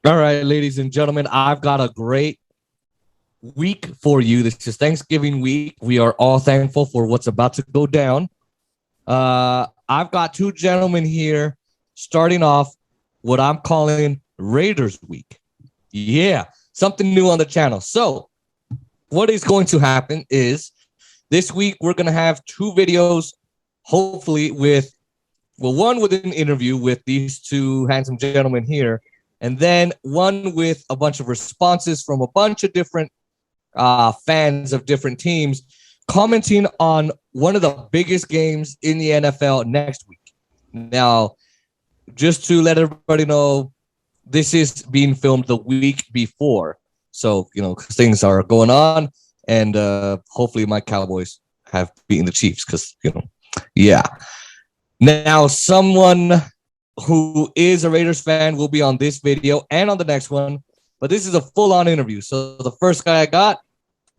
All right, ladies and gentlemen, I've got a great week for you. This is Thanksgiving week. We are all thankful for what's about to go down. I've got two gentlemen here starting off what I'm calling Raiders week. Yeah, something new on the channel. So, what is going to happen is this week we're going to have two videos, hopefully, one with an interview with these two handsome gentlemen here, and then one with a bunch of responses from a bunch of different fans of different teams commenting on one of the biggest games in the NFL next week. Now, just to let everybody know, this is being filmed the week before. So, things are going on, and hopefully my Cowboys have beaten the Chiefs because, yeah. Now, someone who is a Raiders fan will be on this video and on the next one, but this is a full-on interview. So the first guy I got,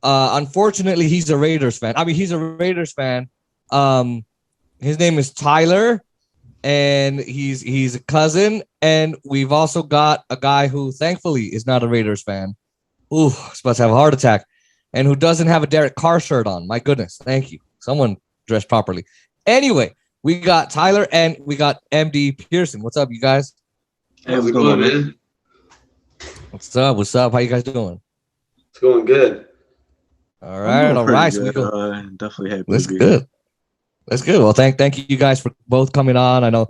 unfortunately, he's a Raiders fan. He's a Raiders fan. His name is Tyler, and he's a cousin. And we've also got a guy who, thankfully, is not a Raiders fan. Ooh, he's about to have a heart attack, and who doesn't have a Derek Carr shirt on. My goodness, thank you. Someone dressed properly. Anyway, we got Tyler and we got MD Pierson. What's up, you guys? Hey, what's going on, man? What's up? What's up? How you guys doing? It's going good. All right. So we go. Definitely happy. That's good. That's good. Well, thank you guys for both coming on. I know,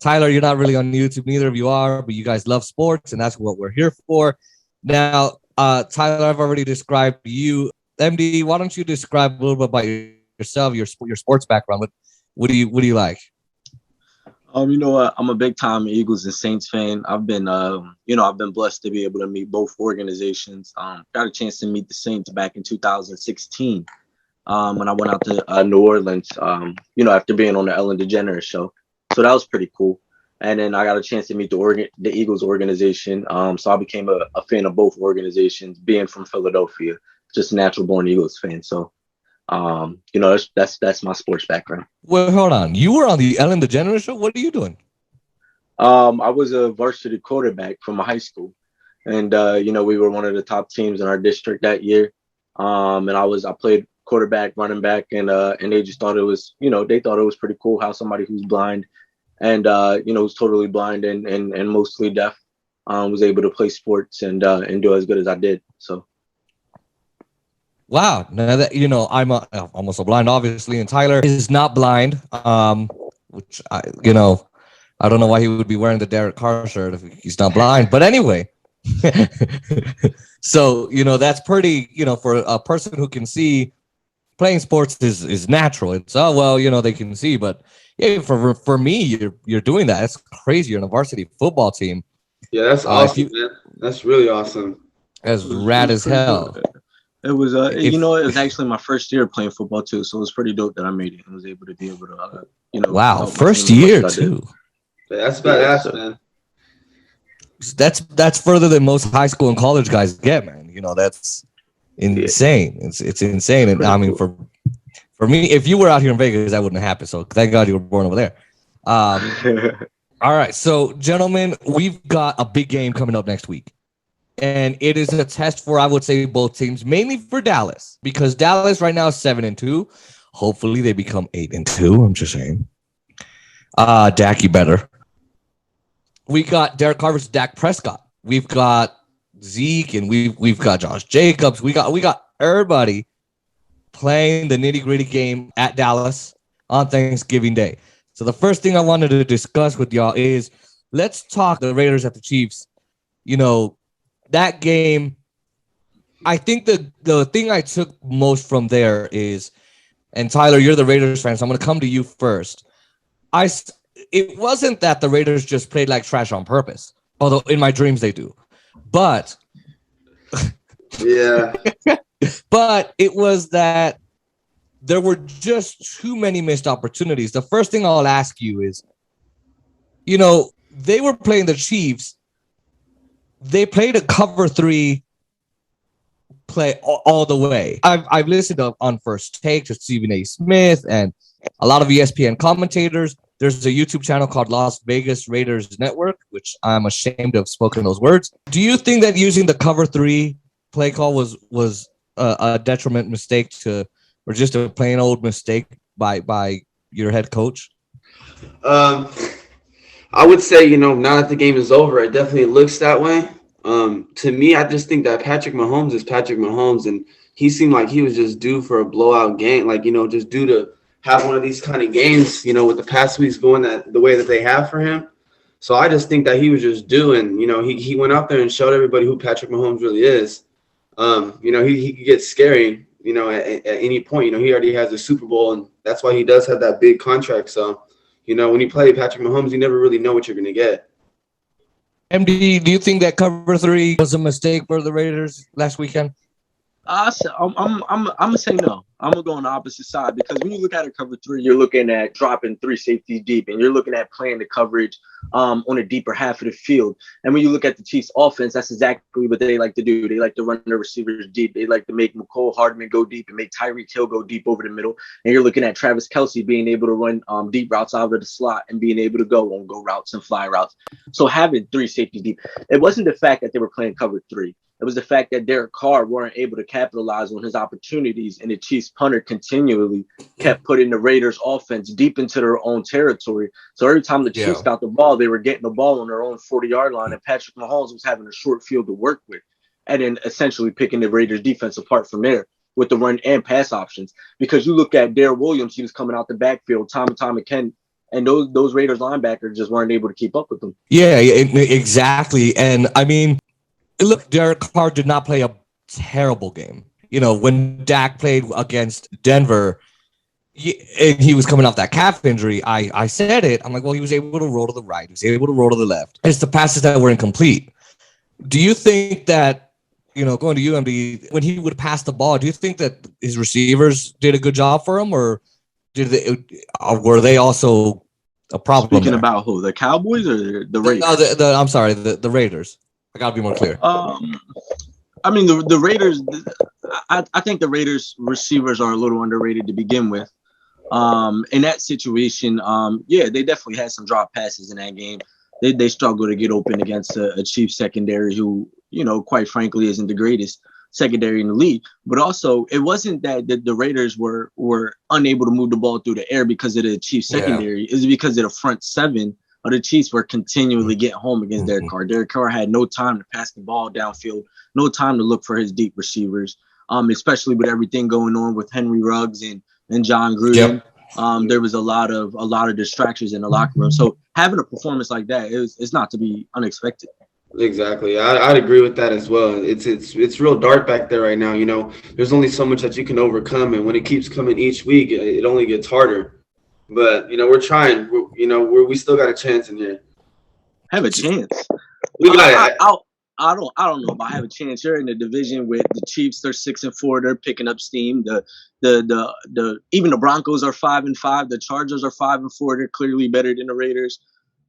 Tyler, you're not really on YouTube. Neither of you are, but you guys love sports, and that's what we're here for. Now, Tyler, I've already described you. MD, why don't you describe a little bit about yourself, your sports background? What do you like? You know what? I'm a big time Eagles and Saints fan. I've been blessed to be able to meet both organizations. Got a chance to meet the Saints back in 2016 when I went out to New Orleans. After being on the Ellen DeGeneres show, so that was pretty cool. And then I got a chance to meet the Eagles organization. So I became a fan of both organizations. Being from Philadelphia, just a natural born Eagles fan. So. That's my sports background. Well, hold on. You were on the Ellen DeGeneres show. What are you doing? I was a varsity quarterback from a high school, and we were one of the top teams in our district that year. And I played quarterback, running back, and they just thought it was, they thought it was pretty cool how somebody who's blind and was totally blind and mostly deaf was able to play sports and do as good as I did. So. Wow. Now that I'm almost a blind, obviously, and Tyler is not blind. Which I don't know why he would be wearing the Derek Carr shirt if he's not blind. But anyway, so that's pretty. For a person who can see, playing sports is natural. It's they can see, but yeah, for me, you're doing that. It's crazy. You're on a varsity football team. Yeah, that's awesome, man. That's really awesome. That's rad as hell. It was, it was actually my first year playing football too, so it was pretty dope that I made it and was able to Wow, first year too. Yeah, that's badass, man. That's further than most high school and college guys get, man. That's insane. It's insane, and I mean, for me, if you were out here in Vegas, that wouldn't happen. So thank God you were born over there. All right, so gentlemen, we've got a big game coming up next week. And it is a test for, I would say, both teams, mainly for Dallas, because Dallas right now is 7-2. Hopefully they become 8-2. I'm just saying. Dak, you better. We got Derek Carr versus Dak Prescott. We've got Zeke, and we've got Josh Jacobs. We got everybody playing the nitty-gritty game at Dallas on Thanksgiving Day. So the first thing I wanted to discuss with y'all is let's talk the Raiders at the Chiefs. That game, I think the thing I took most from there is, and Tyler, you're the Raiders fan, so I'm going to come to you first. It wasn't that the Raiders just played like trash on purpose, although in my dreams they do. But yeah, but it was that there were just too many missed opportunities. The first thing I'll ask you is, they were playing the Chiefs. They played a cover 3 play all the way. I've listened on First Take to Stephen A. Smith and a lot of ESPN commentators. There's a YouTube channel called Las Vegas Raiders Network, which I'm ashamed to have spoken those words. Do you think that using the cover 3 play call was a detriment mistake or just a plain old mistake by your head coach? I would say, now that the game is over, it definitely looks that way. To me, I just think that Patrick Mahomes is Patrick Mahomes, and he seemed like he was just due for a blowout game, just due to have one of these kind of games, with the past weeks going the way that they have for him. So I just think that he was just due, and, he went out there and showed everybody who Patrick Mahomes really is. He could get scary, at any point. He already has a Super Bowl, and that's why he does have that big contract. So, when you play Patrick Mahomes, you never really know what you're going to get. MD, do you think that cover 3 was a mistake for the Raiders last weekend? I'm gonna say no. I'm gonna go on the opposite side, because when you look at a cover 3, you're looking at dropping 3 safeties deep, and you're looking at playing the coverage on a deeper half of the field. And when you look at the Chiefs' offense, that's exactly what they like to do. They like to run their receivers deep. They like to make McCole Hardman go deep and make Tyreek Hill go deep over the middle. And you're looking at Travis Kelce being able to run deep routes out of the slot and being able to go on go routes and fly routes. So having 3 safeties deep, it wasn't the fact that they were playing cover 3. It was the fact that Derek Carr weren't able to capitalize on his opportunities, and the Chiefs punter continually kept putting the Raiders offense deep into their own territory. So every time the Chiefs got the ball, they were getting the ball on their own 40-yard line, and Patrick Mahomes was having a short field to work with, and then essentially picking the Raiders defense apart from there with the run and pass options. Because you look at Darrell Williams, he was coming out the backfield time and time again, and those Raiders linebackers just weren't able to keep up with them. Yeah, exactly. And I mean, look, Derek Carr did not play a terrible game. When Dak played against Denver, and he was coming off that calf injury, I said it. I'm like, well, he was able to roll to the right. He was able to roll to the left. It's the passes that were incomplete. Do you think that, going to UMD, when he would pass the ball, do you think that his receivers did a good job for him, or were they also a problem? Speaking about who? The Cowboys or the Raiders? No, I'm sorry, the Raiders. I gotta be more clear. I mean, the Raiders. I think the Raiders receivers are a little underrated to begin with. In that situation, they definitely had some drop passes in that game. They struggle to get open against a Chiefs secondary who, quite frankly, isn't the greatest secondary in the league. But also, it wasn't that the Raiders were unable to move the ball through the air because of the Chiefs secondary. It's because of the front 7. The Chiefs were continually getting home against Derek Carr. Derek Carr had no time to pass the ball downfield, no time to look for his deep receivers, especially with everything going on with Henry Ruggs and John Gruden. Yep. There was a lot of distractions in the locker room. So having a performance like that is not to be unexpected. Exactly. I'd agree with that as well. It's real dark back there right now. There's only so much that you can overcome, and when it keeps coming each week, it only gets harder. But we're trying. We still got a chance in here. Have a chance. We got it. I don't know about have a chance. You're in the division with the Chiefs. They're 6-4. They're picking up steam. The even the Broncos are 5-5. The Chargers are 5-4. They're clearly better than the Raiders.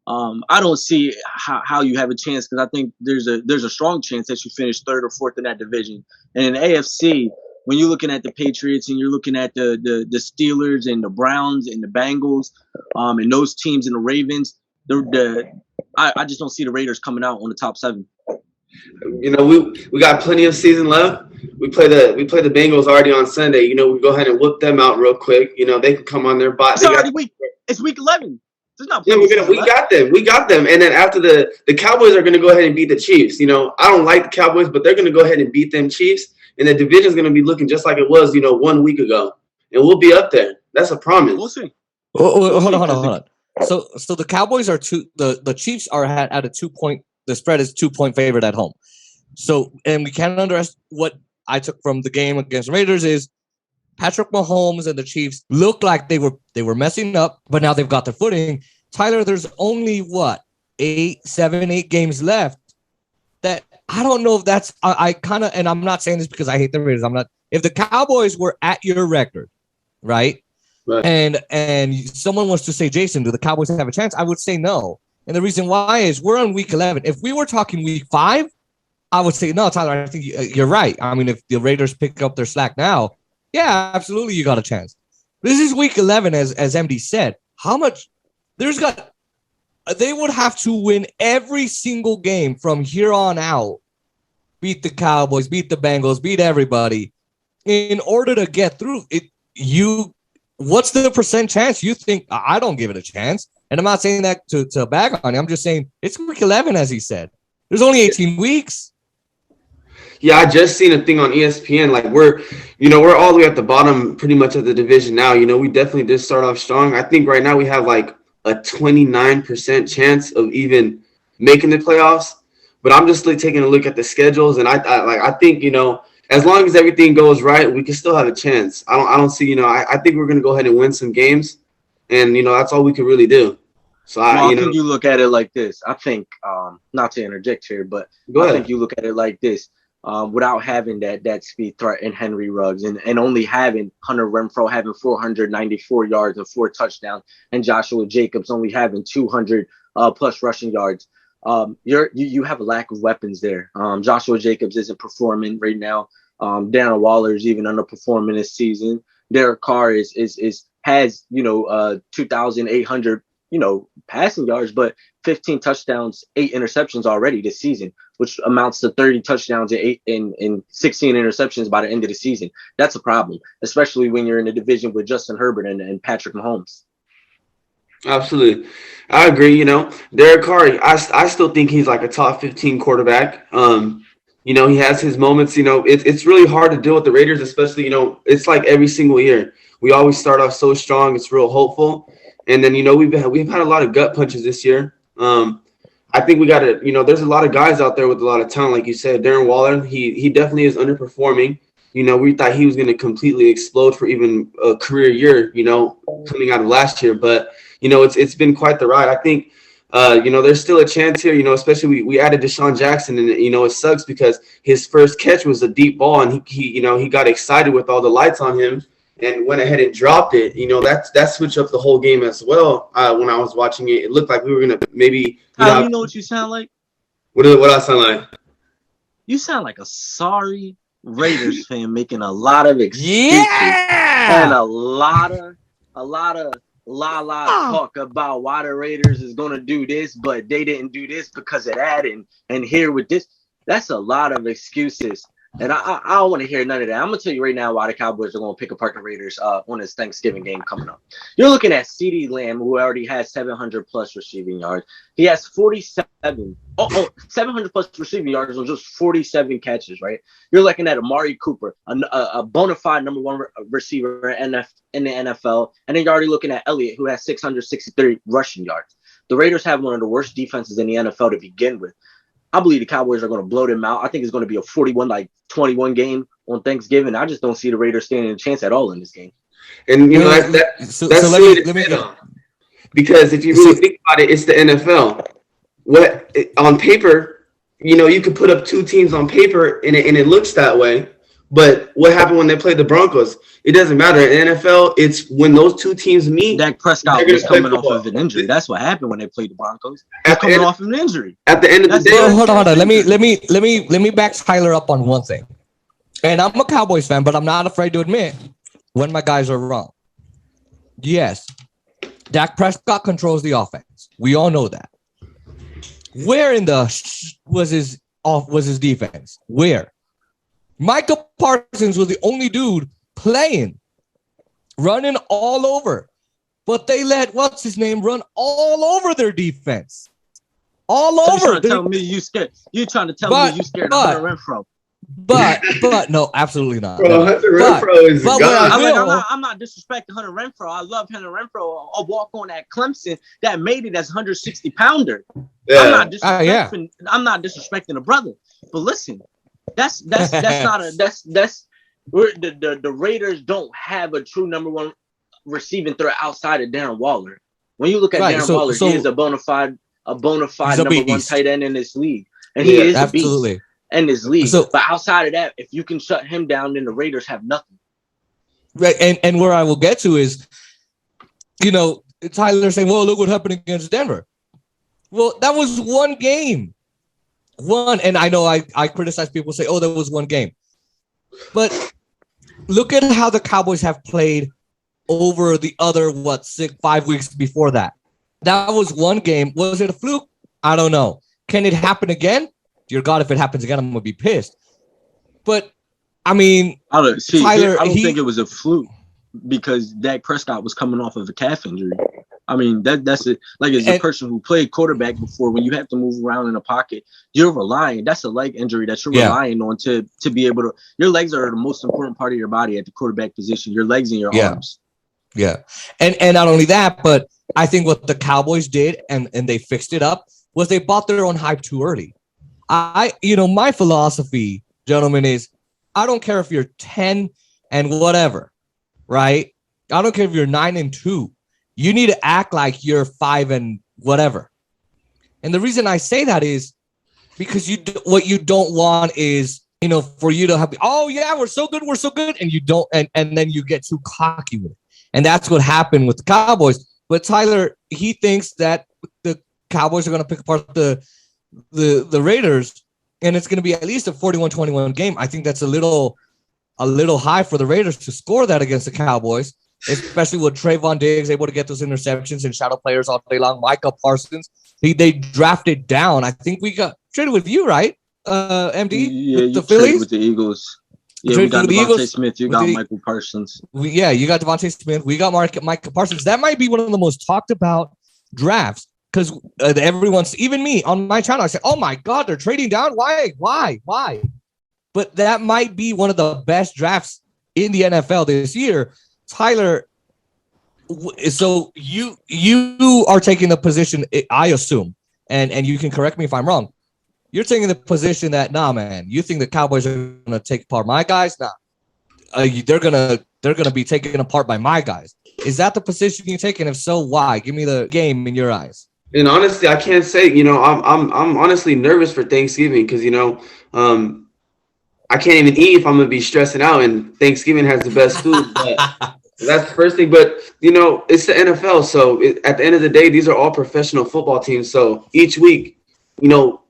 I don't see how you have a chance, because I think there's a strong chance that you finish 3rd or 4th in that division. And in the AFC, when you're looking at the Patriots and you're looking at the Steelers and the Browns and the Bengals, and those teams and the Ravens, I just don't see the Raiders coming out on the top 7. We got plenty of season left. We play the Bengals already on Sunday. We go ahead and whoop them out real quick. They can come on their bot. It's week 11. We got them. And then after the Cowboys are going to go ahead and beat the Chiefs. I don't like the Cowboys, but they're going to go ahead and beat them Chiefs. And the division is going to be looking just like it was, 1 week ago. And we'll be up there. That's a promise. We'll see. Hold on. So the Cowboys are the Chiefs are at a 2-point. The spread is 2-point favorite at home. So, and we can't underestimate what I took from the game against the Raiders is Patrick Mahomes and the Chiefs looked like they were messing up, but now they've got their footing. Tyler, there's only 8 games left. That I don't know if that's I kind of, and I'm not saying this because I hate the Raiders. If the Cowboys were at your record, right? And someone wants to say, Jason, do the Cowboys have a chance? I would say no. And the reason why is we're on week 11. If we were talking week 5, I would say no, Tyler. I think you're right. I mean, if the Raiders pick up their slack now, yeah, absolutely, you got a chance. This is week 11, as MD said. How much they would have to win every single game from here on out, beat the Cowboys, beat the Bengals, beat everybody in order to get through it. What's the percent chance you think? I don't give it a chance. And I'm not saying that to bag on you. I'm just saying it's week 11, as he said. There's only 18 weeks. Yeah, I just seen a thing on ESPN. Like we're all the way at the bottom pretty much of the division now. We definitely did start off strong. I think right now we have like a 29% chance of even making the playoffs. But I'm just like taking a look at the schedules, and I think as long as everything goes right, we can still have a chance. I don't see I think we're gonna go ahead and win some games, and that's all we can really do. So I think you look at it like this. I think not to interject here, but I think you look at it like this. Without having that speed threat in Henry Ruggs and only having Hunter Renfrow having 494 yards and 4 touchdowns and Joshua Jacobs only having 200 plus rushing yards. You have a lack of weapons there. Joshua Jacobs isn't performing right now. Darren Waller is even underperforming this season. Derek Carr has 2,800 passing yards, but 15 touchdowns, 8 interceptions already this season, which amounts to 30 touchdowns and 16 interceptions by the end of the season. That's a problem, especially when you're in a division with Justin Herbert and Patrick Mahomes. Absolutely. I agree. Derek Carr, I still think he's like a top 15 quarterback. He has his moments. It's really hard to deal with the Raiders, especially, it's like every single year. We always start off so strong. It's real hopeful. And then, we've had a lot of gut punches this year. I think we got to, there's a lot of guys out there with a lot of talent. Like you said, Darren Waller, he definitely is underperforming. We thought he was going to completely explode for even a career year, coming out of last year. But, it's been quite the ride. I think, there's still a chance here, especially we added Deshaun Jackson, and, it sucks because his first catch was a deep ball, and he got excited with all the lights on him and went ahead and dropped it. That switched up the whole game as well. When I was watching it, it looked like we were going to maybe. You know what you sound like? What I sound like? You sound like a sorry Raiders fan making a lot of excuses and a lot of talk about why the Raiders is going to do this, but they didn't do this because of that, and here with this. That's a lot of excuses. And I don't want to hear none of that. I'm going to tell you right now why the Cowboys are going to pick apart the Raiders on this Thanksgiving game coming up. You're looking at CeeDee Lamb, who already has 700 plus receiving yards. He has 700 plus receiving yards on just 47 catches, right? You're looking at Amari Cooper, a bona fide number 1 receiver in the NFL. And then you're already looking at Elliott, who has 663 rushing yards. The Raiders have one of the worst defenses in the NFL to begin with. I believe the Cowboys are going to blow them out. I think it's going to be a 41-21 game on Thanksgiving. I just don't see the Raiders standing a chance at all in this game. And that's let me go. Because if you really think about it, it's the NFL. On paper, you could put up 2 teams on paper and it looks that way. But what happened when they played the Broncos? It doesn't matter. In NFL, it's when those 2 teams meet. Dak Prescott was coming off of an injury. That's what happened when they played the Broncos. He's coming off of an injury. At the end of the day, hold on. Let me back Tyler up on one thing. And I'm a Cowboys fan, but I'm not afraid to admit when my guys are wrong. Yes, Dak Prescott controls the offense. We all know that. Where in the was his defense? Where? Micah Parsons was the only dude playing, running all over. But they let, what's his name, run all over their defense. All over. You're trying to tell me you scared. You're trying to tell me you scared of Hunter Renfrow. But no, absolutely not. Bro, Hunter Renfrow is a guy. I'm not disrespecting Hunter Renfrow. I love Hunter Renfrow. A walk on at Clemson that made it as 160 pounder. Yeah. I'm not disrespecting the brother. But listen, that's not the Raiders don't have a true number 1 receiving threat outside of Darren Waller. When you look at Darren Waller, he is a bona fide number 1 tight end in this league, and he is absolutely a beast in this league. But outside of that, if you can shut him down, then the Raiders have nothing. Right, and where I will get to is, Tyler saying, "Well, look what happened against Denver." Well, that was 1 game. And I know I criticize people say, "Oh, that was 1 game," but look at how the Cowboys have played over the other 5 weeks before that. That was one game. Was it a fluke? I don't know. Can it happen again? Dear God, if it happens again, I'm going to be pissed. But, I mean, Tyler, I don't think it was a fluke because Dak Prescott was coming off of a calf injury. I mean, that's it. Like, as a person who played quarterback before, when you have to move around in a pocket, you're relying. That's a leg injury that you're relying on to be able to. Your legs are the most important part of your body at the quarterback position. Your legs and your arms. Yeah, and not only that, but I think what the Cowboys did, and they fixed it up, was they bought their own hype too early. My philosophy, gentlemen, is I don't care if you're 10 and whatever, right? I don't care if you're 9-2. You need to act like you're 5 and whatever. And the reason I say that is because what you don't want is, for you to have, oh yeah, we're so good, and you don't, and then you get too cocky with it. And that's what happened with the Cowboys. But Tyler, he thinks that the Cowboys are going to pick apart the Raiders, and it's going to be at least a 41-21 game. I think that's a little high for the Raiders to score that against the Cowboys, especially with Trevon Diggs able to get those interceptions and shadow players all day long. Micah Parsons, they drafted down. I think we got traded with you, right, MD? Yeah, with the Phillies, with the Eagles. Yeah, we got Devontae Smith. You got Michael Parsons. You got Devontae Smith. We got Micah Parsons. That might be one of the most talked about drafts because everyone's, even me on my channel, I said, oh my God, they're trading down. Why? But that might be one of the best drafts in the NFL this year. Tyler, so you are taking the position, I assume, and you can correct me if I'm wrong. You're taking the position that, nah, man, you think the Cowboys are going to take apart my guys? Nah, they're gonna be taken apart by my guys. Is that the position you take? And if so, why? Give me the game in your eyes. And honestly, I can't say. I'm honestly nervous for Thanksgiving because I can't even eat if I'm gonna be stressing out. And Thanksgiving has the best food. But that's the first thing. But it's the NFL. So at the end of the day, these are all professional football teams. So each week,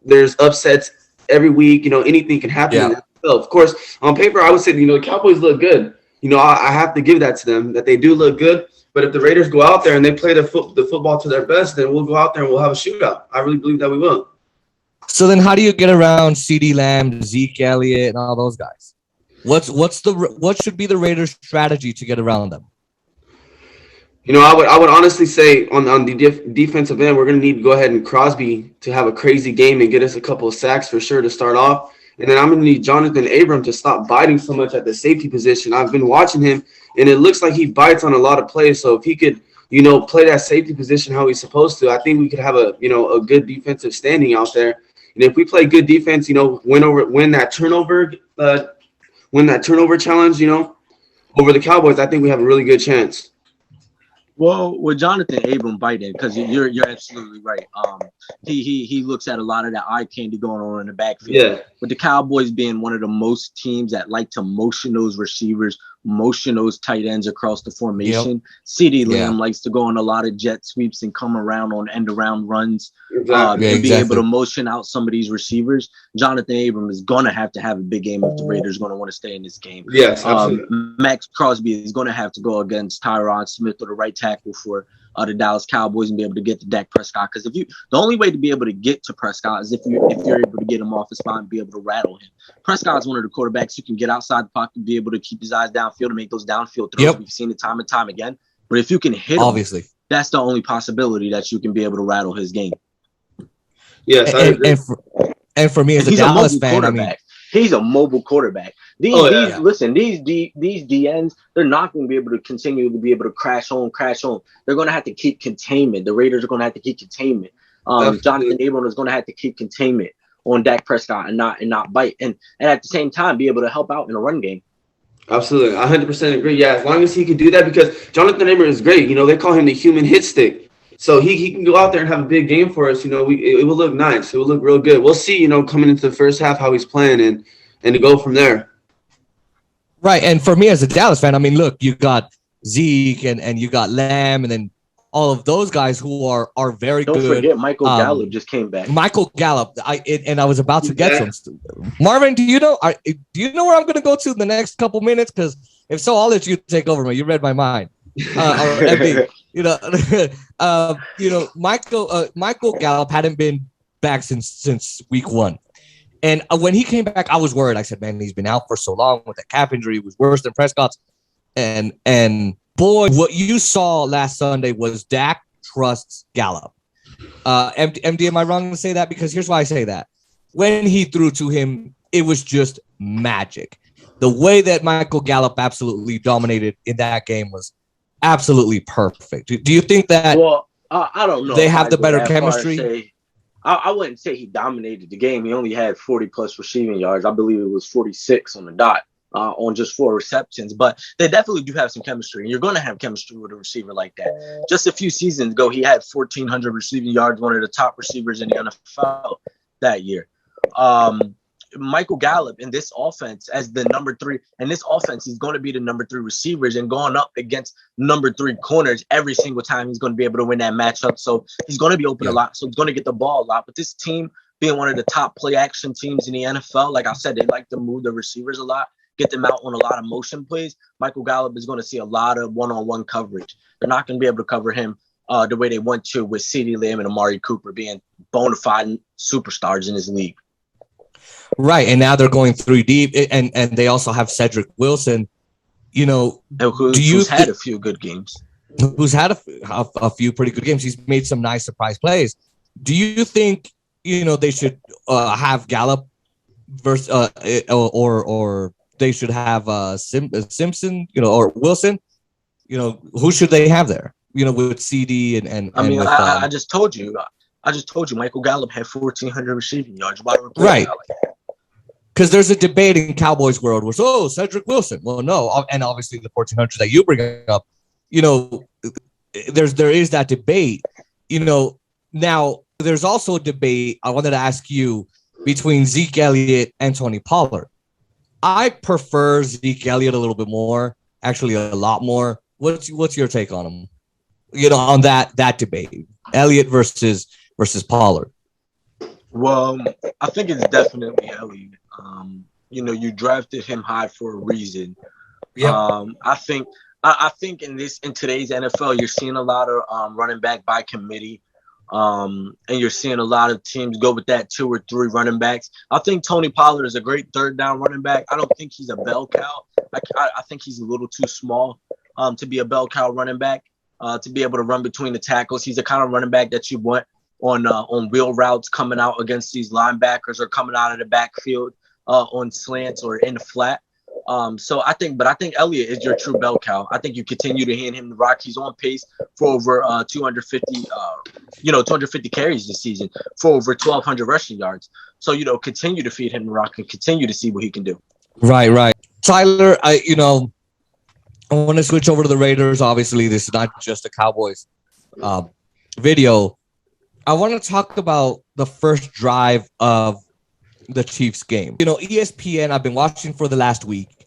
there's upsets every week. Anything can happen. Yeah. In the NFL. Of course, on paper, I would say the Cowboys look good. I have to give that to them, that they do look good. But if the Raiders go out there and they play the football to their best, then we'll go out there and we'll have a shootout. I really believe that we will. So then how do you get around CeeDee Lamb, Zeke Elliott, and all those guys? What should be the Raiders' strategy to get around them? I would honestly say on the defensive end, we're going to need to go ahead and Crosby to have a crazy game and get us a couple of sacks for sure to start off. And then I'm going to need Jonathan Abram to stop biting so much at the safety position. I've been watching him, and it looks like he bites on a lot of plays. So if he could, play that safety position how he's supposed to, I think we could have a good defensive standing out there. And if we play good defense, win that turnover challenge, over the Cowboys, I think we have a really good chance. Well, with Jonathan Abram biting, because you're absolutely right. He looks at a lot of that eye candy going on in the backfield. Yeah. With the Cowboys being one of the most teams that like to motion those receivers, motion those tight ends across the formation. Yep. CeeDee Lamb likes to go on a lot of jet sweeps and come around on end around runs. Exactly. Be able to motion out some of these receivers. Jonathan Abram is going to have a big game if the Raiders are going to want to stay in this game. Yes, absolutely. Max Crosby is going to have to go against Tyron Smith or the right tackle for the Dallas Cowboys and be able to get to Dak Prescott. Because the only way to be able to get to Prescott is if you're able to get him off his spot and be able to rattle him. Prescott's one of the quarterbacks who can get outside the pocket and be able to keep his eyes downfield and make those downfield throws. Yep. We've seen it time and time again. But if you can hit him, obviously, that's the only possibility that you can be able to rattle his game. Yes, I agree. And for me as a Dallas fan, he's a mobile quarterback. These DNs, they're not going to be able to continue to be able to crash on. They're going to have to keep containment. The Raiders are going to have to keep containment. Jonathan Abram is going to have to keep containment on Dak Prescott and not bite, and at the same time be able to help out in a run game. Absolutely, 100% agree. Yeah, as long as he can do that, because Jonathan Abram is great. They call him the human hit stick. So he can go out there and have a big game for us. It will look nice. It will look real good. We'll see, coming into the first half how he's playing and to go from there. Right. And for me as a Dallas fan, I mean, look, you got Zeke and you got Lamb and then all of those guys who are very good. Don't forget Michael Gallup just came back. Michael Gallup. I was about to get some. Marvin, do you know where I'm going to go to in the next couple minutes? Because if so, I'll let you take over, man. You read my mind. Michael Gallup hadn't been back since week 1. And when he came back, I was worried. I said, man, he's been out for so long with that calf injury. It was worse than Prescott's. And boy, what you saw last Sunday was Dak trusts Gallup. MD, am I wrong to say that? Because here's why I say that. When he threw to him, it was just magic. The way that Michael Gallup absolutely dominated in that game was absolutely perfect. Do you think that? Well, I don't know. They have the better chemistry. I wouldn't say he dominated the game. He only had 40+ receiving yards. I believe it was 46 on the dot on just 4 receptions. But they definitely do have some chemistry. And you're going to have chemistry with a receiver like that. Just a few seasons ago, he had 1,400 receiving yards, one of the top receivers in the NFL that year. Michael Gallup in this offense as the number 3, and this offense, he's going to be the number 3 receivers and going up against number 3 corners every single time. He's going to be able to win that matchup. So he's going to be open a lot. So he's going to get the ball a lot. But this team being one of the top play action teams in the NFL, like I said, they like to move the receivers a lot, get them out on a lot of motion plays. Michael Gallup is going to see a lot of one-on-one coverage. They're not going to be able to cover him the way they want to with CeeDee Lamb and Amari Cooper being bona fide superstars in this league. Right, and now they're going 3 deep, and they also have Cedric Wilson. Who's had a few good games. Who's had a few pretty good games. He's made some nice surprise plays. Do you think they should have Gallup versus or they should have Simpson, or Wilson? Who should they have there? With CD and I mean, with, I just told you. Michael Gallup had 1,400 receiving yards. Right. Because there's a debate in Cowboys world where, Cedric Wilson. Well, no, and obviously the 1,400 that you bring up, there is that debate. Now there's also a debate I wanted to ask you between Zeke Elliott and Tony Pollard. I prefer Zeke Elliott a little bit more, actually a lot more. What's your take on him? On that debate, Elliott versus Pollard. Well, I think it's definitely Elliott. You drafted him high for a reason. Yeah. I think in today's NFL, you're seeing a lot of running back by committee. And you're seeing a lot of teams go with that 2 or 3 running backs. I think Tony Pollard is a great 3rd down running back. I don't think he's a bell cow. I think he's a little too small to be a bell cow running back, to be able to run between the tackles. He's the kind of running back that you want on wheel routes coming out against these linebackers or coming out of the backfield on slants or in the flat. So I think Elliott is your true bell cow. I think you continue to hand him the rock. He's on pace for over 250 carries this season, for over 1,200 rushing yards. So, continue to feed him the rock and continue to see what he can do. Right. Tyler, I want to switch over to the Raiders. Obviously, this is not just a Cowboys video. I want to talk about the first drive of the Chiefs game. ESPN, I've been watching for the last week.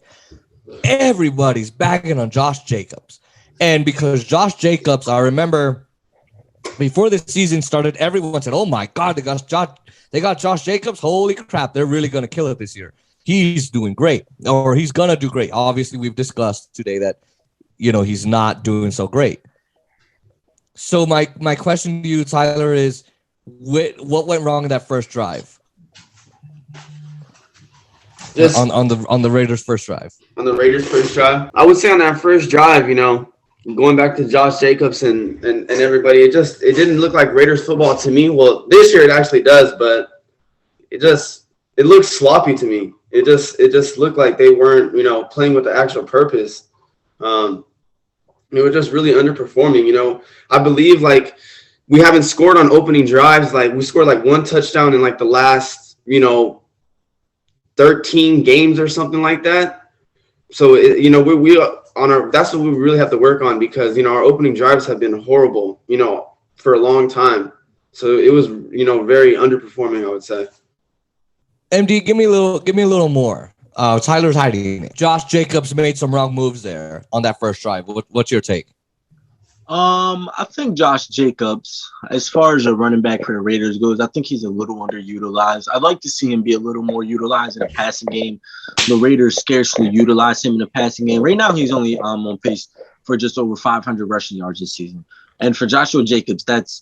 Everybody's bagging on Josh Jacobs. And because Josh Jacobs, I remember before the season started, everyone said, oh my God, they got Josh Jacobs. Holy crap, they're really going to kill it this year. He's doing great, or he's going to do great. Obviously, we've discussed today that, he's not doing so great. So my question to you, Tyler, is what went wrong in that first drive? On the Raiders' first drive. On the Raiders' first drive, I would say on that first drive, going back to Josh Jacobs and everybody, it didn't look like Raiders football to me. Well, this year it actually does, but it looked sloppy to me. It just looked like they weren't, playing with the actual purpose. They were just really underperforming. I believe we haven't scored on opening drives. We scored 1 touchdown in the last, 13 games or something like that. So that's what we really have to work on, because our opening drives have been horrible, for a long time. So it was very underperforming, I would say. MD, give me a little more. Tyler's hiding it. Josh Jacobs made some wrong moves there on that first drive. What's your take? I think Josh Jacobs, as far as a running back for the Raiders goes, I think he's a little underutilized. I'd like to see him be a little more utilized in the passing game. The Raiders scarcely utilize him in the passing game. Right now, he's only on pace for just over 500 rushing yards this season. And for Joshua Jacobs, that's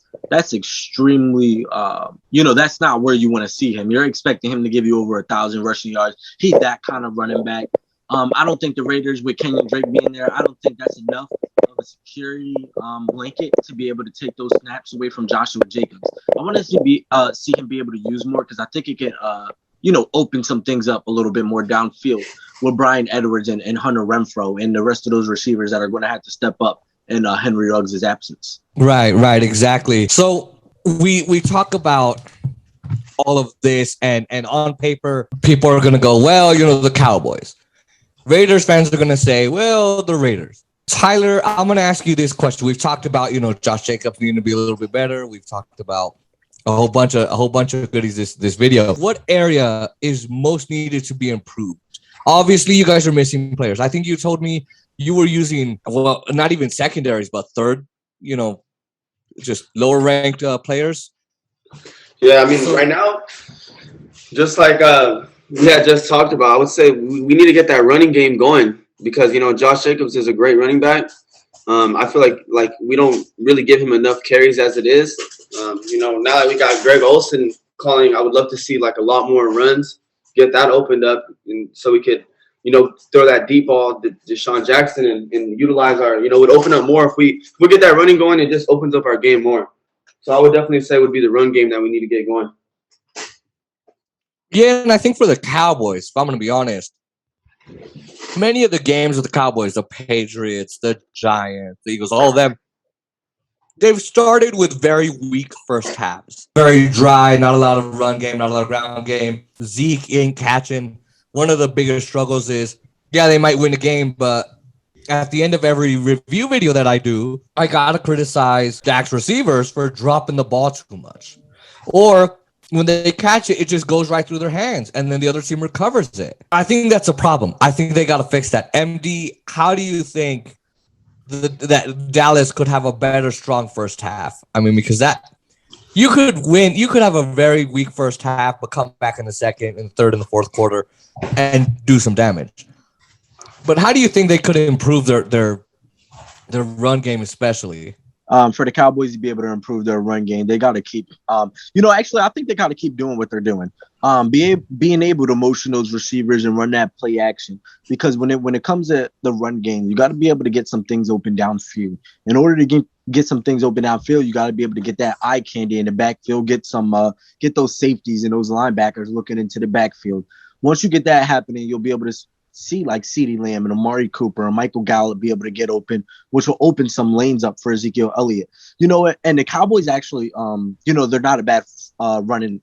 extremely, that's not where you want to see him. You're expecting him to give you over 1,000 rushing yards. He's that kind of running back. I don't think the Raiders, with Kenyon Drake being there, I don't think that's enough of a security blanket to be able to take those snaps away from Joshua Jacobs. I want to see him be able to use more, because I think it can, open some things up a little bit more downfield with Brian Edwards and Hunter Renfrow and the rest of those receivers that are going to have to step up in Henry Ruggs' absence. Right, exactly. So we talk about all of this, and on paper, people are going to go, well, the Cowboys. Raiders fans are going to say, well, the Raiders. Tyler, I'm going to ask you this question. We've talked about, Josh Jacobs needing to be a little bit better. We've talked about a whole bunch of goodies this video. What area is most needed to be improved? Obviously, you guys are missing players. I think you told me you were using, well, not even secondaries, but third, just lower ranked players. Yeah, I mean, right now, just like we had just talked about, I would say we need to get that running game going, because, Josh Jacobs is a great running back. I feel like we don't really give him enough carries as it is. Now that we got Greg Olsen calling, I would love to see like a lot more runs, get that opened up, and so we could, throw that deep ball to Deshaun Jackson and utilize our, would open up more if we get that running going. It just opens up our game more. So I would definitely say would be the run game that we need to get going. Yeah, and I think for the Cowboys, if I'm going to be honest, many of the games with the Cowboys, the Patriots, the Giants, the Eagles, all of them, they've started with very weak first halves. Very dry, not a lot of run game, not a lot of ground game. Zeke ain't catching. One of the biggest struggles is, yeah, they might win a game, but at the end of every review video that I do, I got to criticize Dak's receivers for dropping the ball too much. Or when they catch it, it just goes right through their hands, and then the other team recovers it. I think that's a problem. I think they got to fix that. MD, how do you think that Dallas could have a better, strong first half? I mean, because you could win. You could have a very weak first half, but come back in the second and third and the fourth quarter and do some damage. But how do you think they could improve their run game, especially? For the Cowboys to be able to improve their run game, they got to keep, actually, I think they got to keep doing what they're doing. Being able to motion those receivers and run that play action, because when it comes to the run game, you got to be able to get some things open downfield. In order to get some things open downfield, you got to be able to get that eye candy in the backfield, get those safeties and those linebackers looking into the backfield. Once you get that happening, you'll be able to see like CeeDee Lamb and Amari Cooper and Michael Gallup be able to get open, which will open some lanes up for Ezekiel Elliott. And the Cowboys actually, they're not a bad running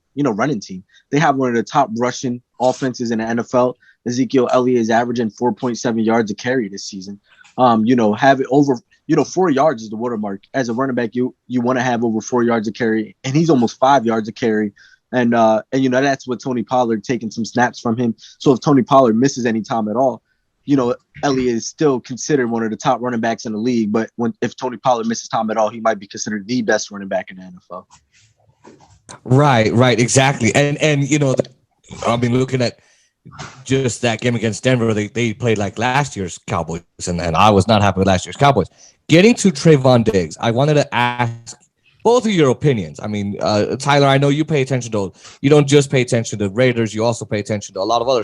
team. They have one of the top rushing offenses in the NFL. Ezekiel Elliott is averaging 4.7 yards a carry this season. Have it over, 4 yards is the watermark. As a running back, you want to have over 4 yards a carry, and he's almost 5 yards a carry. And that's with Tony Pollard taking some snaps from him. So if Tony Pollard misses any time at all, Elliott is still considered one of the top running backs in the league. But if Tony Pollard misses time at all, he might be considered the best running back in the NFL. Right, exactly. And looking at just that game against Denver, they played like last year's Cowboys, and I was not happy with last year's Cowboys. Getting to Trevon Diggs, I wanted to ask both of your opinions. I mean, Tyler, I know you pay attention to, you don't just pay attention to the Raiders, you also pay attention to a lot of other,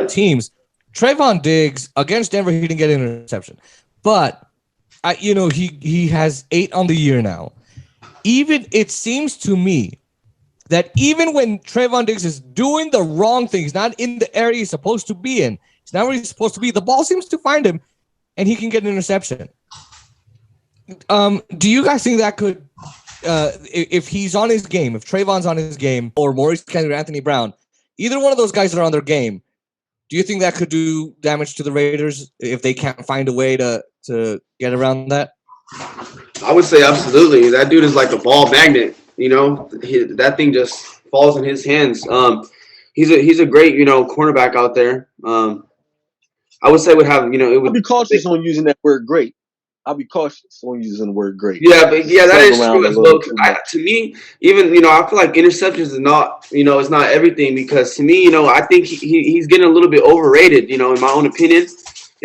teams. Trevon Diggs against Denver, he didn't get an interception, but he has 8 on the year now. Even it seems to me that even when Trevon Diggs is doing the wrong thing, he's not in the area he's supposed to be in, he's not where he's supposed to be, the ball seems to find him, and he can get an interception. Do you guys think that could, if he's on his game, if Trevon's on his game, or Maurice Kennedy or Anthony Brown, either one of those guys that are on their game, do you think that could do damage to the Raiders if they can't find a way to get around that? I would say absolutely. That dude is like a ball magnet. That thing just falls in his hands. He's a great cornerback out there. I would say would have it would be cautious on using that word great. I'll be cautious on using the word great. Yeah, but that is true as well. To me, even I feel like interceptions is not it's not everything, because to me I think he's getting a little bit overrated. In my own opinion,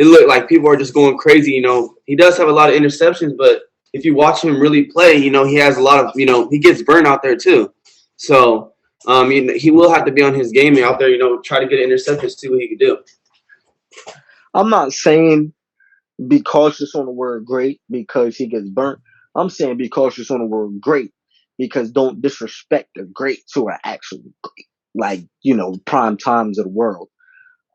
it looked like people are just going crazy. You know, he does have a lot of interceptions, but if you watch him really play, you know, he has a lot of, you know, he gets burned out there too. So he will have to be on his game out there, you know, try to get interceptions, see what he can do. I'm not saying be cautious on the word great because he gets burnt. I'm saying be cautious on the word great because don't disrespect the great to an actual great, like, you know, prime times of the world.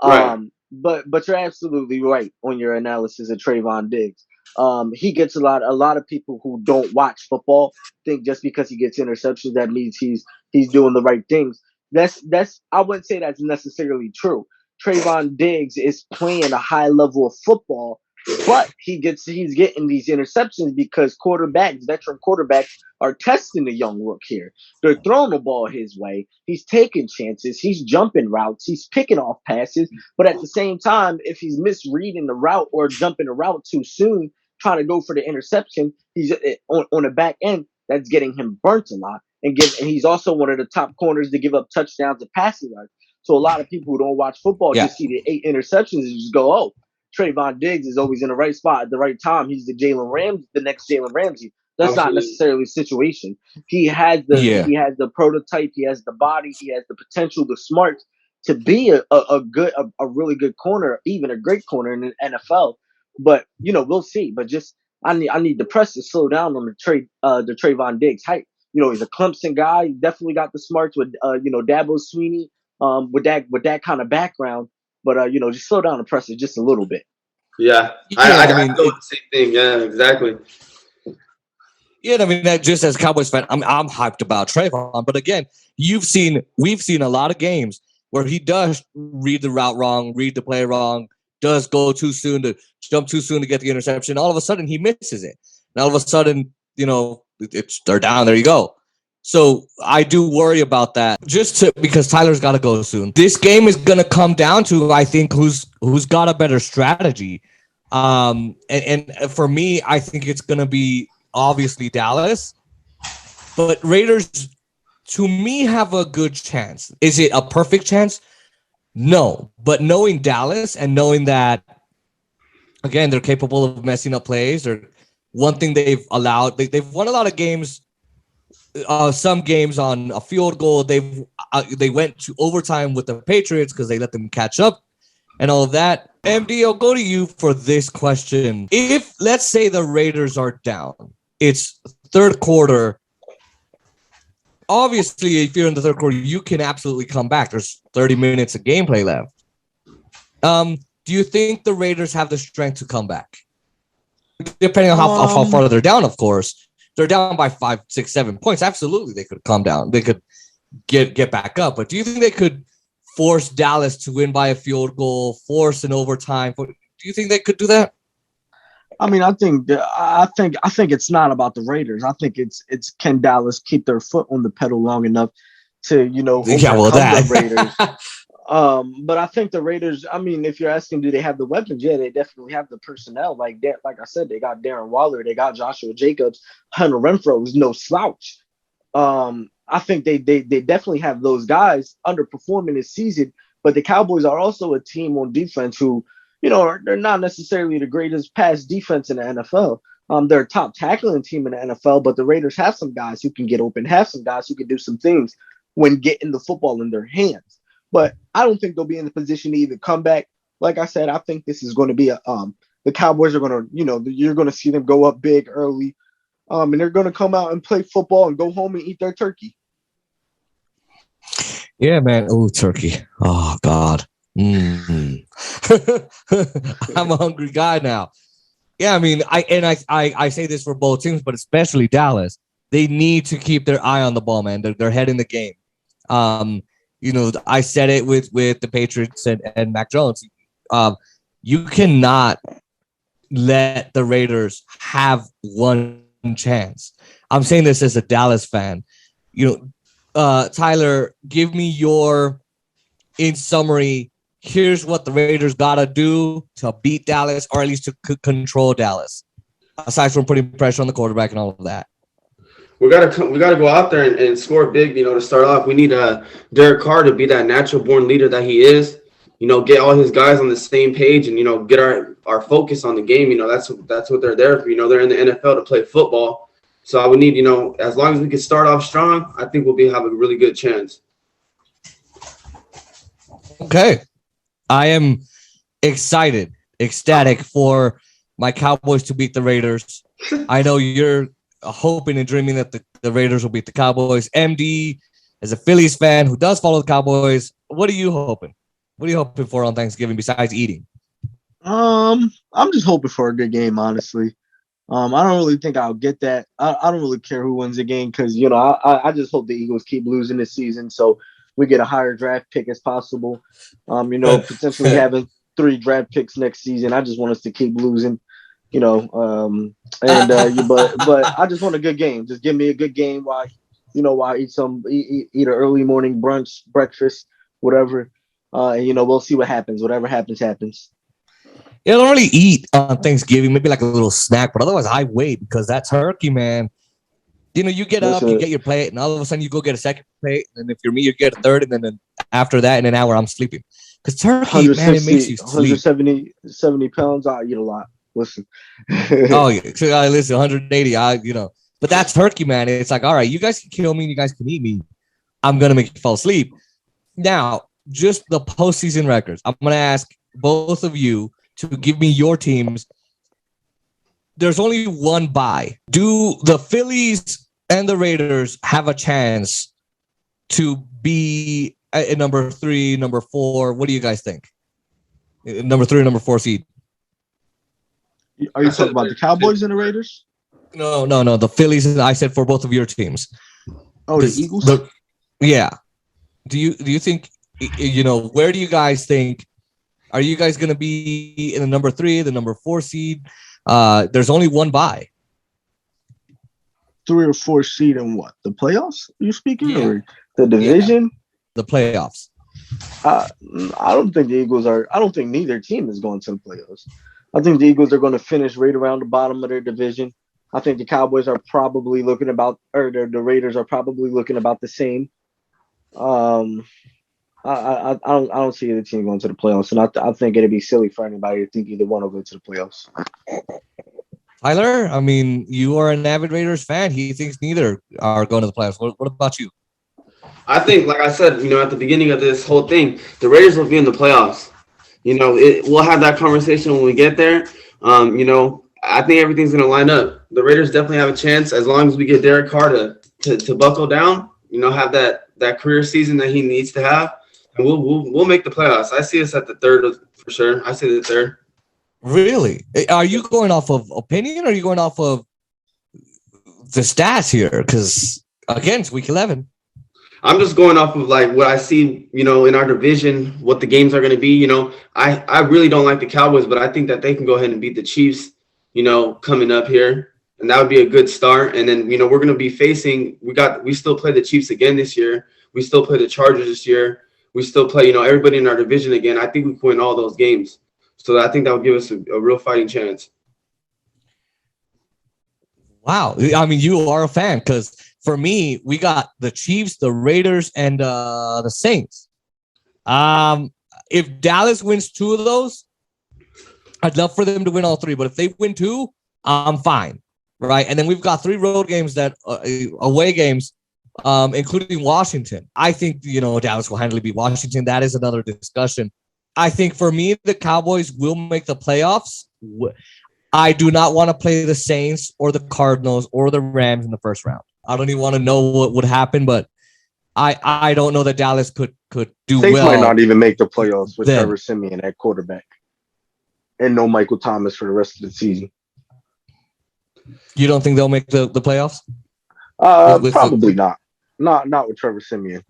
Right. But you're absolutely right on your analysis of Trevon Diggs. He gets a lot of people who don't watch football think just because he gets interceptions that means he's doing the right things. That's I wouldn't say that's necessarily true. Trevon Diggs is playing a high level of football, but he's getting these interceptions because veteran quarterbacks, are testing the young rook here. They're throwing the ball his way. He's taking chances. He's jumping routes. He's picking off passes. But at the same time, if he's misreading the route or jumping the route too soon, trying to go for the interception, he's on the back end. That's getting him burnt a lot. And he's also one of the top corners to give up touchdowns to passing yards. So a lot of people who don't watch football just see the 8 interceptions and just go, oh, Trevon Diggs is always in the right spot at the right time. He's the next Jalen Ramsey. That's Absolutely. not necessarily the situation. He has the prototype, he has the body, he has the potential, the smarts to be a really good corner, even a great corner in the NFL. But you know, we'll see. But just I need the press to slow down on the Trevon Diggs hype. You know, he's a Clemson guy. He definitely got the smarts with Dabo Sweeney, with that kind of background. But you know, just slow down the press just a little bit. Yeah, I mean, I feel the same thing. Yeah, exactly. Yeah, I mean, that just as a Cowboys fan, I'm hyped about Trevon. But again, we've seen a lot of games where he does read the route wrong, read the play wrong, does go too soon to jump too soon to get the interception. All of a sudden, he misses it. And all of a sudden, you know, they're down. There you go. So I do worry about that because Tyler's got to go soon. This game is going to come down to, I think, who's got a better strategy. And for me, I think it's going to be obviously Dallas, but Raiders, to me, have a good chance. Is it a perfect chance? No, but knowing Dallas and knowing that, again, they're capable of messing up plays, or one thing they've allowed, they've won a lot of games. Some games on a field goal. They went to overtime with the Patriots because they let them catch up and all of that. MD, I'll go to you for this question. If, let's say, the Raiders are down, it's third quarter. Obviously, if you're in the third quarter, you can absolutely come back. There's 30 minutes of gameplay left. Do you think the Raiders have the strength to come back? Depending on how far they're down, of course. They're down by 5, 6, 7 points. Absolutely, they could calm down. They could get back up. But do you think they could force Dallas to win by a field goal, force an overtime? Do you think they could do that? I mean, I think it's not about the Raiders. I think it's can Dallas keep their foot on the pedal long enough to overcome the Raiders. But I think the Raiders, I mean, if you're asking, do they have the weapons? Yeah, they definitely have the personnel. Like I said, they got Darren Waller, they got Joshua Jacobs, Hunter Renfrow is no slouch. I think they definitely have those guys underperforming this season. But the Cowboys are also a team on defense who, they're not necessarily the greatest pass defense in the NFL. They're a top tackling team in the NFL, but the Raiders have some guys who can get open, have some guys who can do some things when getting the football in their hands. But I don't think they'll be in the position to even come back. Like I said, I think this is going to be the Cowboys are going to, you're going to see them go up big early. And they're going to come out and play football and go home and eat their turkey. Yeah, man. Oh, turkey. Oh, God. I'm a hungry guy now. Yeah, I mean, I say this for both teams, but especially Dallas. They need to keep their eye on the ball, man. They're head in the game. I said it with the Patriots and Mac Jones. You cannot let the Raiders have one chance. I'm saying this as a Dallas fan. Tyler, give me in summary, here's what the Raiders got to do to beat Dallas, or at least to control Dallas, aside from putting pressure on the quarterback and all of that. We gotta go out there and score big. To start off, we need Derek Carr to be that natural born leader that he is. Get all his guys on the same page and get our our focus on the game. You know, that's what they're there for. You know, they're in the NFL to play football. So I would need, you know, as long as we can start off strong, I think we'll have a really good chance. Okay. I am ecstatic for my Cowboys to beat the Raiders. I know you're hoping and dreaming that the Raiders will beat the Cowboys. MD, as a Phillies fan who does follow the Cowboys, what are you hoping? What are you hoping for on Thanksgiving besides eating? I'm just hoping for a good game, honestly. I don't really think I'll get that. I don't really care who wins the game because, you know, I just hope the Eagles keep losing this season so we get a higher draft pick as possible. You know, potentially having 3 draft picks next season. I just want us to keep losing, you know. But I just want a good game. Just give me a good game while I eat an early morning brunch, breakfast, whatever. And, you know, we'll see what happens. Whatever happens, happens. Yeah, I don't really eat on Thanksgiving, maybe like a little snack, but otherwise I wait because that turkey, man. You know, you get up, you get your plate, and all of a sudden you go get a second plate, and if you're me, you get a third, and then after that, in an hour, I'm sleeping. Because turkey, man, it makes you sleep. 70 pounds, I eat a lot. Listen. Oh, yeah. So, listen, 180, but that's turkey, man. It's like, all right, you guys can kill me, you guys can eat me. I'm going to make you fall asleep. Now, just the postseason records. I'm going to ask both of you to give me your teams. There's only one bye. Do the Phillies and the Raiders have a chance to be at number 3, number 4? What do you guys think? Number 3, number 4 seed. Are you talking about the Cowboys and the Raiders? No. The Phillies. I said for both of your teams. Oh, the Eagles. Yeah. Do you think? Where do you guys think? Are you guys going to be in the number 3, the number 4 seed? There's only one bye. 3 or 4 seed in what? The playoffs? Are you speaking or the division? Yeah. The playoffs. I don't think the Eagles are. I don't think neither team is going to the playoffs. I think the Eagles are going to finish right around the bottom of their division. I think the Cowboys are probably looking about, or the Raiders are probably looking about the same. I don't see the team going to the playoffs, and I think it'd be silly for anybody to think either one will go to the playoffs. Tyler, I mean, you are an avid Raiders fan. He thinks neither are going to the playoffs. What about you? I think, like I said, at the beginning of this whole thing, the Raiders will be in the playoffs. We'll have that conversation when we get there. I think everything's going to line up. The Raiders definitely have a chance as long as we get Derek Carr to buckle down. Have that career season that he needs to have, and we'll make the playoffs. I see us at the 3rd for sure. I see the 3rd. Really? Are you going off of opinion, or are you going off of the stats here? Because again, it's week 11. I'm just going off of like what I see, in our division, what the games are going to be. I really don't like the Cowboys, but I think that they can go ahead and beat the Chiefs, coming up here. And that would be a good start. And then, we're going to be facing, we still play the Chiefs again this year. We still play the Chargers this year. We still play, everybody in our division again. I think we can win all those games. So I think that would give us a real fighting chance. Wow. I mean, you are a fan because for me, we got the Chiefs, the Raiders, and the Saints. If Dallas wins 2 of those, I'd love for them to win all 3. But if they win 2, I'm fine. Right. And then we've got 3 road games that away games, including Washington. I think, Dallas will handily beat Washington. That is another discussion. I think for me, the Cowboys will make the playoffs. I do not want to play the Saints or the Cardinals or the Rams in the first round. I don't even want to know what would happen, but I don't know that Dallas could do Saints well. Might not even make the playoffs with Trevor Siemian at quarterback and no Michael Thomas for the rest of the season. You don't think they'll make the playoffs? Probably not. Not with Trevor Siemian.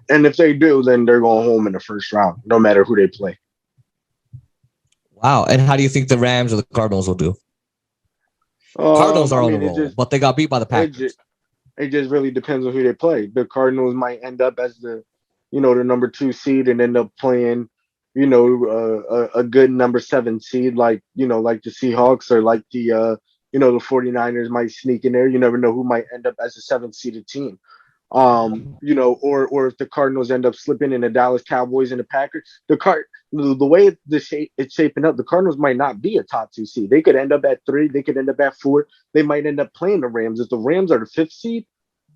And if they do, then they're going home in the first round, no matter who they play. Wow. And how do you think the Rams or the Cardinals will do? Cardinals are on the roll, but they got beat by the Packers. It just really depends on who they play. The Cardinals might end up as the number 2 seed and end up playing, a good number 7 seed, like the Seahawks or like the 49ers might sneak in there. You never know who might end up as a 7th seeded team. Or if the Cardinals end up slipping in the Dallas Cowboys and the Packers, the way it's shaping up, the Cardinals might not be a top 2 seed. They could end up at 3. They could end up at 4. They might end up playing the Rams. If the Rams are the 5th seed,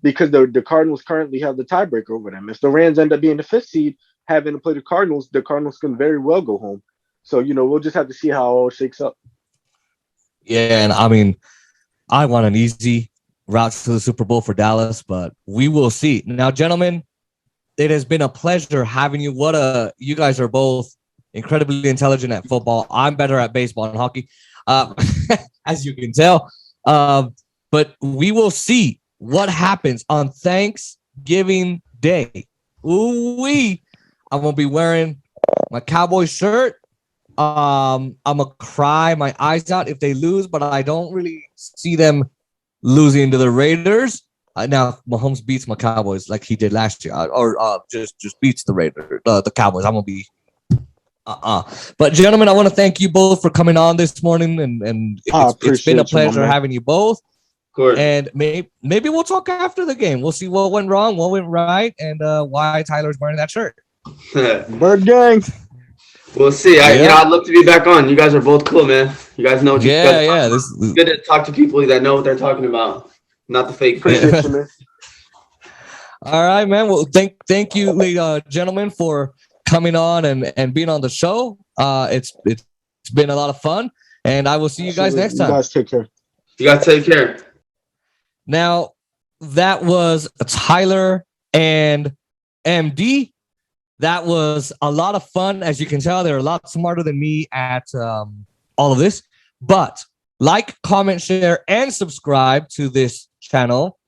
because the Cardinals currently have the tiebreaker over them. If the Rams end up being the 5th seed, having to play the Cardinals can very well go home. So, we'll just have to see how it all shakes up. Yeah, and I mean, I want an easy route to the Super Bowl for Dallas, but we will see. Now, gentlemen, it has been a pleasure having you. You guys are both incredibly intelligent at football. I'm better at baseball and hockey, as you can tell. But we will see what happens on Thanksgiving Day. Ooh-wee. I'm going to be wearing my Cowboys shirt. I'm going to cry my eyes out if they lose, but I don't really see them losing to the Raiders. Now, Mahomes beats my Cowboys like he did last year, or just beats the Raiders, the Cowboys. I'm going to be But, gentlemen, I want to thank you both for coming on this morning, and it's been a pleasure having you both. And maybe we'll talk after the game. We'll see what went wrong, what went right, and why Tyler's wearing that shirt. Bird gang. We'll see. I'd love to be back on. You guys are both cool, man. You guys know what you guys are talking about. It's good to talk to people that know what they're talking about, not the fake. Appreciate you, man. All right, man. Well, thank you, gentlemen, for coming on and being on the show. It's been a lot of fun, and I will see you guys next time. You guys take care. You guys take care. Now, that was Tyler and MD. That was a lot of fun. As you can tell, they're a lot smarter than me at all of this. But like, comment, share, and subscribe to this channel.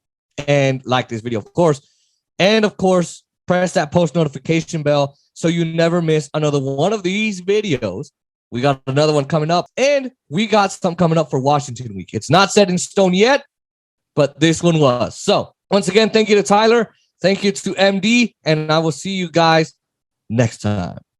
And like this video, of course. And, of course, press that post notification bell so you never miss another one of these videos. We got another one coming up. And we got some coming up for Washington week. It's not set in stone yet, but this one was. So, once again, thank you to Tyler. Thank you to MD. And I will see you guys next time.